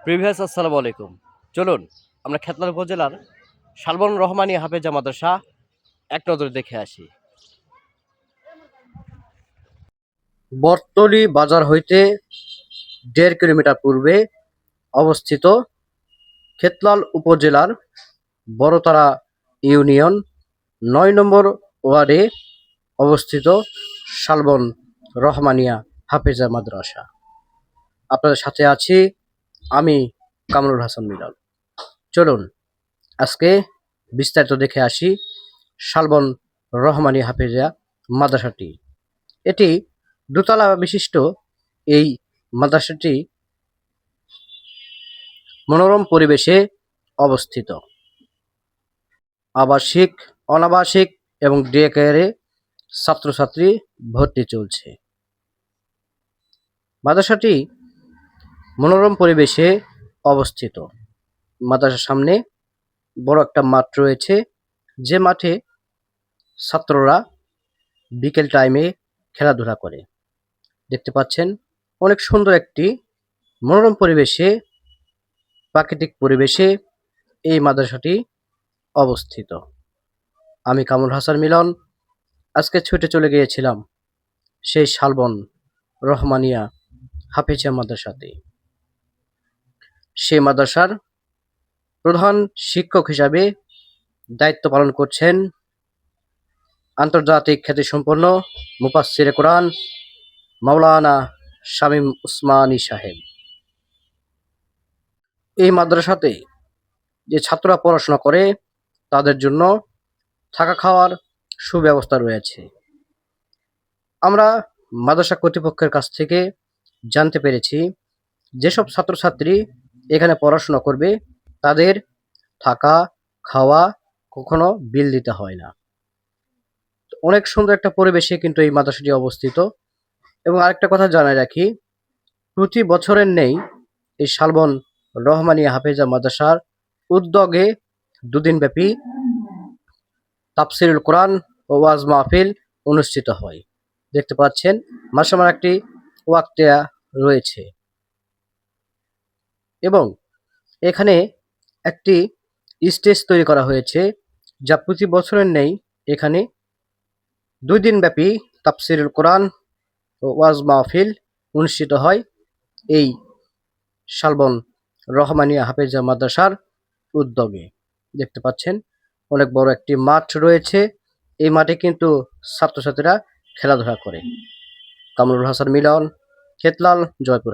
Previous আসসালামু আলাইকুম। চলুন আমরা খেতলার উপজেলার শালবন রহমানী হাফেজা মাদ্রাসা এক নজরে দেখে আসি। বর্তলী বাজার হইতে 1.5 কিলোমিটার পূর্বে অবস্থিত খেতলাল উপজেলার বড়তারা ইউনিয়ন 9 নম্বর ওয়ার্ডে অবস্থিত শালবন রহমানিয়া হাফেজা মাদ্রাসা। আপনাদের সাথে আছি আমি কামরুল হাসান মিলন। চলুন আজকে বিস্তারিত দেখে আসি শালবন রহমানী হাফেজা মাদ্রাসাটি। এটি দোতলা বিশিষ্ট এই মাদ্রাসাটি মনোরম পরিবেশে অবস্থিত। আবাসিক, অনাবাসিক এবং ডে কেয়ারে ছাত্রছাত্রী ভর্তি চলছে। মাদ্রাসাটি মনোরম পরিবেশে অবস্থিত। মাদ্রাসার সামনে বড় একটা মাঠ রয়েছে, যে মাঠে ছাত্ররা বিকেল টাইমে খেলাধুলা করে। দেখতে পাচ্ছেন অনেক সুন্দর একটি মনোরম পরিবেশে, প্রাকৃতিক পরিবেশে এই মাদ্রাসাটি অবস্থিত। আমি কামরুল হাসান মিলন আজকে ছুটে চলে গিয়েছিলাম সেই শালবন রহমানিয়া হাফেজা মাদ্রাসাতে। সেই মাদ্রাসার প্রধান শিক্ষক হিসাবে দায়িত্ব পালন করছেন আন্তর্জাতিক খ্যাতিসম্পন্ন মুফাসসিরে কোরআন মাওলানা শামীম উসমানী সাহেব। এই মাদ্রাসাতে যে ছাত্ররা পড়াশোনা করে তাদের জন্য থাকা খাওয়ার সুব্যবস্থা রয়েছে। আমরা মাদ্রাসা কর্তৃপক্ষের কাছ থেকে জানতে পেরেছি যেসব ছাত্রছাত্রী এখানে পড়াশোনা করবে তাদের থাকা খাওয়া কখনো বিল দিতে হয় না। অনেক সুন্দর একটা পরিবেশে কিন্তু এই মাদ্রাসাটি অবস্থিত। এবং আরেকটা কথা জানাই রাখি, প্রতি বছরের নেই এই শালবন রহমানিয়া হাফেজা মাদ্রাসার উদ্যোগে 2 দিনব্যাপী তাফসিরুল কোরআন ও ওয়াজ মাহফিল অনুষ্ঠিত হয়। দেখতে পাচ্ছেন মাশাআল্লাহ একটি ওয়াক্তিয়া রয়েছে এবং এখানে একটি স্টেজ তৈরি করা হয়েছে, যা প্রতি বছরের নেই এখানে 2 দিনব্যাপী তাফসিরুল কোরআন ও ওয়াজ মাহফিল অনুষ্ঠিত হয় এই শালবন রহমানিয়া হাফেজা মাদ্রাসার উদ্যোগে। দেখতে পাচ্ছেন অনেক বড় একটি মাঠ রয়েছে, এই মাঠে কিন্তু ছাত্রছাত্রীরা খেলাধুলা করে। কামরুল হাসান মিলন, খেতলাল, জয়পুর।